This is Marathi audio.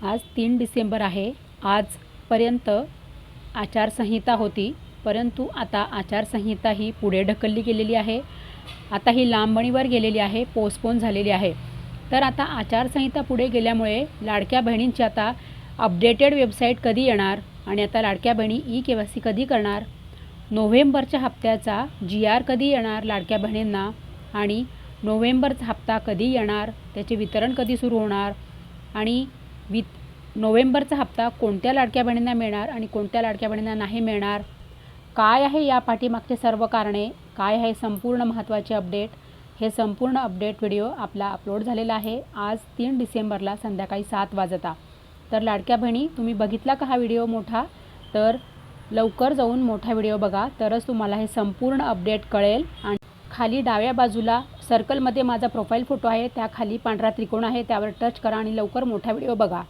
आज 3 डिसेंबर आहे। आजपर्यंत आचारसंहिता होती, परंतु आता आचारसंहिता ही पुढे ढकलली गेलेली आहे। आता ही लांबणीवर गेलेली आहे, पोस्टपोन झालेली आहे। तर आता आचारसंहिता पुढे गेल्यामुळे लाडक्या बहिणींची आता अपडेटेड वेबसाईट कधी येणार आणि आता लाडक्या बहिणी ई-केवायसी कधी करणार, नोव्हेंबरच्या हप्त्याचा GR कधी येणार लाडक्या बहिणींना आणि नोव्हेंबरचा हप्ता कधी येणार, त्याचे वितरण कधी सुरू होणार आणि नोव्हेंबरचा हप्ता कोणत्या लाडक्या बहिणींना मिळणार आणि कोणत्या लाडक्या बहिणींना नाही मिळणार, काय आहे या पाठीमागचे सर्व कारणे, काय आहे संपूर्ण महत्त्वाचे अपडेट, हे संपूर्ण अपडेट व्हिडिओ आपला अपलोड झालेला आहे आज 3 डिसेंबरला संध्याकाळी 7 वाजता। तर लाडक्या बहिणी, तुम्ही बघितला का हा व्हिडिओ मोठा? तर लवकर जाऊन मोठा व्हिडिओ बघा, तरच तुम्हाला हे संपूर्ण अपडेट कळेल। आणि खाली डाव्या बाजूला सर्कलमध्ये माझा प्रोफाईल फोटो आहे, त्याखाली पांढरा त्रिकोण आहे, त्यावर टच करा आणि लवकर मोठा व्हिडिओ बघा।